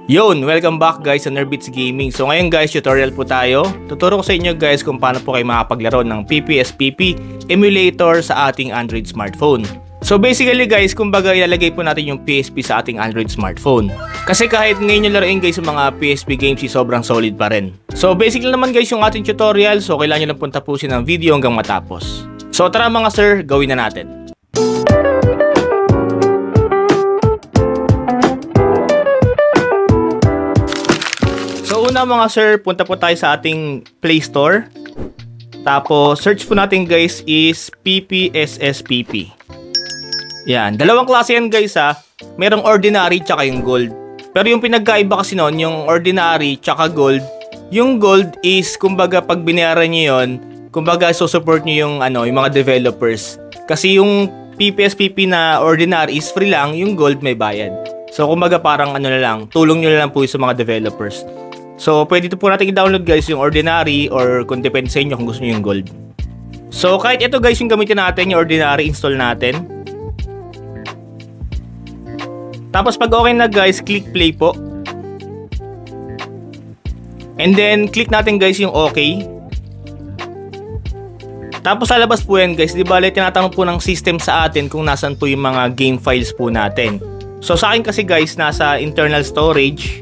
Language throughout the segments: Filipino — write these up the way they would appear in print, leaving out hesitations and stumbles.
Yun, welcome back guys sa Nerbits Gaming. So ngayon guys, tutorial po tayo. Tuturo ko sa inyo guys kung paano po kayo makapaglaro ng PPSPP emulator sa ating Android smartphone. So basically guys, kumbaga ilalagay po natin yung PSP sa ating Android smartphone. Kasi kahit ngayon yung laruin guys sa mga PSP games, sobrang solid pa rin. So basically naman guys yung ating tutorial, so kailangan nyo lang pong tapusin ang video hanggang matapos. So tara mga sir, gawin na natin. So una mga sir, punta po tayo sa ating Play Store. Tapos search po natin guys is PPSSPP. Yan, dalawang klase yan guys ha. Merong ordinary tsaka yung gold. Pero yung pinagkaiba kasi noon, yung ordinary tsaka gold. Yung gold is kumbaga pag binayaran nyo yun, kumbaga so-support nyo yung, yung mga developers. Kasi yung PPSPP na ordinary is free lang, yung gold may bayad. So kumbaga parang na lang, tulong nyo lang po sa mga developers. So, pwede po natin i-download guys yung ordinary or kung depende sa inyo kung gusto nyo yung gold. So, kahit ito guys yung gamitin natin, yung ordinary, install natin. Tapos pag okay na guys, click play po. And then, click natin guys yung okay. Tapos lalabas po yan guys, di ba tinatanong po ng system sa atin kung nasan po yung mga game files po natin. So, sa akin kasi guys, nasa internal storage.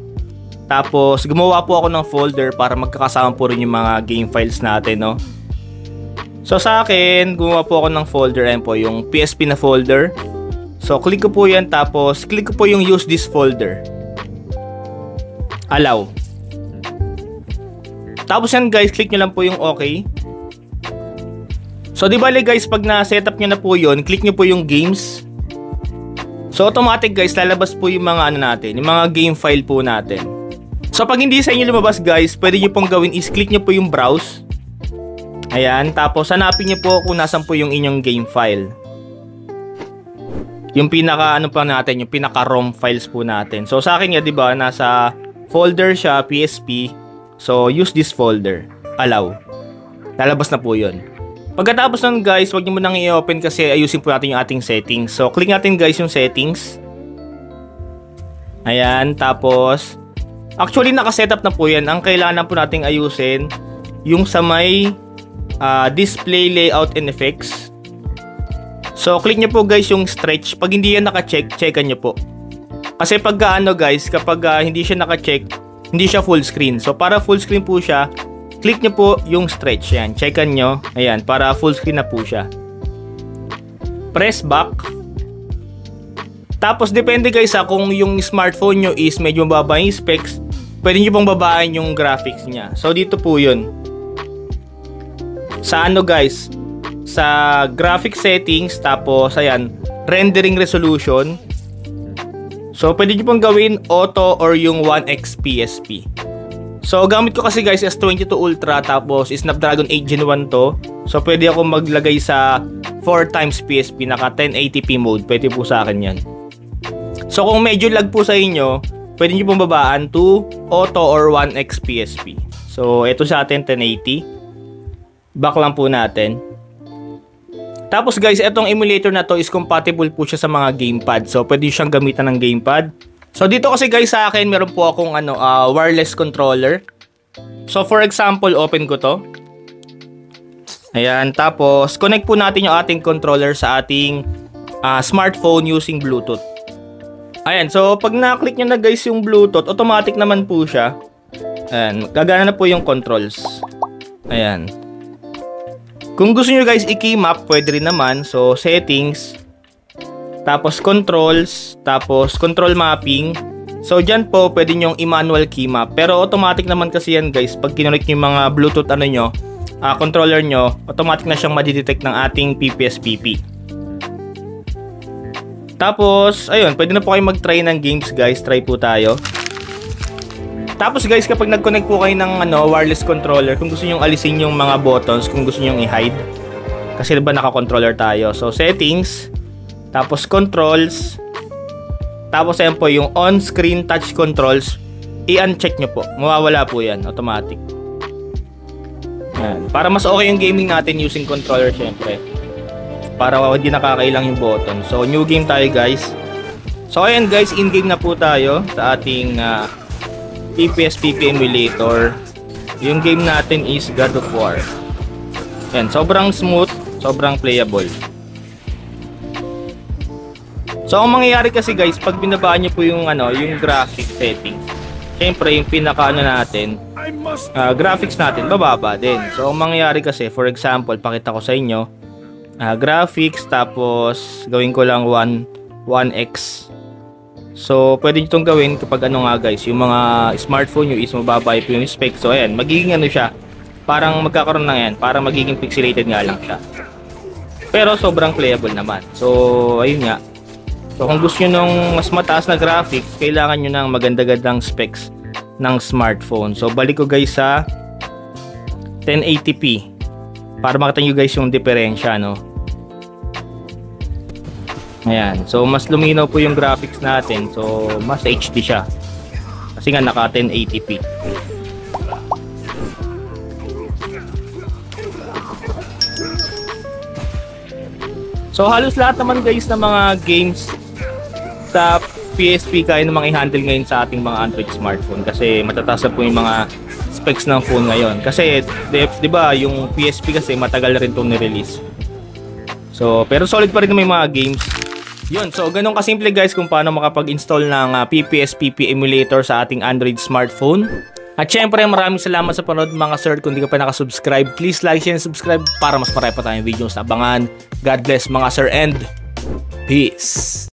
Tapos, gumawa po ako ng folder para magkakasama po rin yung mga game files natin, no? So, sa akin, gumawa po ako ng folder. Ayan po, yung PSP na folder. So, click ko po yan. Tapos, click ko po yung use this folder. Allow. Tapos yan, guys, click nyo lang po yung okay. So, di bali, guys, pag na-setup nyo na po yun, click nyo po yung games. So, automatic, guys, lalabas po yung mga natin, yung mga game file po natin. So pag hindi sa inyo lumabas guys, pwede nyo pong gawin is click nyo po yung browse. Ayan, tapos hanapin nyo po kung nasan po yung inyong game file. Yung pinaka pa natin, yung pinaka ROM files po natin. So sa akin nga, 'di ba, nasa folder siya PSP. So use this folder. Allow. Lalabas na po 'yon. Pagkatapos nun guys, wag niyo munang i-open kasi ayusin po natin yung ating settings. So click natin guys yung settings. Ayan, tapos actually, naka-setup na po yan. Ang kailangan po nating ayusin, yung sa may display layout and effects. So, click nyo po guys yung stretch. Pag hindi yan naka-check, checkan nyo po. Kasi pag guys, kapag hindi siya naka-check, hindi siya full screen. So, para full screen po siya, click nyo po yung stretch. Yan, checkan nyo. Ayan, para full screen na po siya. Press back. Tapos, depende guys kung yung smartphone nyo is medyo mababa yung specs, pwede nyo pong babaan yung graphics niya. So, dito po yun. Sa guys, sa graphic settings, tapos, ayan, rendering resolution. So, pwede nyo pong gawin auto or yung 1x PSP. So, gamit ko kasi guys S22 Ultra, tapos Snapdragon 8 Gen 1 to. So, pwede ako maglagay sa 4x PSP, naka 1080p mode. Pwede po sa akin yan. So kung medyo lag po sa inyo, pwede nyo pong babaan to auto or 1x PSP. So ito sa atin 1080. Back lang po natin. Tapos guys, itong emulator na to is compatible po siya sa mga gamepad. So pwede siyang gamitan ng gamepad. So dito kasi guys sa akin, meron po akong wireless controller. So for example, open ko to. Ayan, tapos connect po natin yung ating controller sa ating smartphone using Bluetooth. Ayan, so pag na-click nyo na guys yung Bluetooth, automatic naman po siya. Ayan, gagana na po yung controls. Ayan. Kung gusto nyo guys i-key map, pwede rin naman. So, settings. Tapos controls. Tapos control mapping. So, dyan po pwede nyong i-manual key map. Pero automatic naman kasi yan guys. Pag kinonect nyo yung mga Bluetooth controller nyo, automatic na siyang madidetect ng ating PPSPP. Tapos, ayun, pwede na po kayo mag-try ng games guys. Try po tayo. Tapos guys, kapag nag-connect po kayo ng wireless controller, kung gusto nyo alisin yung mga buttons, kung gusto nyo i-hide. Kasi diba naka-controller tayo. So, settings. Tapos, controls. Tapos, ayan po, yung on-screen touch controls. I-uncheck nyo po. Mawawala po yan. Automatic. Ayan. Para mas okay yung gaming natin using controller syempre. Para hindi nakakailang yung button. So, new game tayo guys. So, ayan guys, in-game na po tayo sa ating PPSPP emulator. Yung game natin is God of War. Yan, sobrang smooth, sobrang playable. So ang mangyayari kasi guys, pag binabaan niyo po yung yung graphic settings, syempre yung pinaka natin, graphics natin bababa din. So ang mangyayari kasi, for example, pakita ko sa inyo, graphics, tapos gawin ko lang 1x. So pwede nyo itong gawin kapag guys, yung mga smartphone nyo is mababa po yung spec. So ayan, magiging siya, parang magkakaroon na yan, parang magiging pixelated nga lang siya, pero sobrang playable naman. So ayun nga. So kung gusto nyo ng mas mataas na graphics, kailangan nyo ng maganda-gandang specs ng smartphone. So balik ko guys sa 1080p para makita nyo guys yung diferensya, no? Ayan. So mas luminaw po yung graphics natin. So mas HD siya. Kasi nga naka 1080p. So halos lahat naman guys ng mga games sa PSP kaya namang i-handle ngayon sa ating mga Android smartphone kasi matataas na po yung mga specs ng phone ngayon. Kasi di ba yung PSP kasi matagal na rin itong ni-release. So pero solid pa rin may mga games. Yun, so ganun kasimple guys kung paano makapag-install ng PPSPP emulator sa ating Android smartphone. At syempre maraming salamat sa panood mga sir. Kung di ka pa nakasubscribe, please like, share, and subscribe para mas marami pa tayong videos na abangan. God bless mga sir and peace!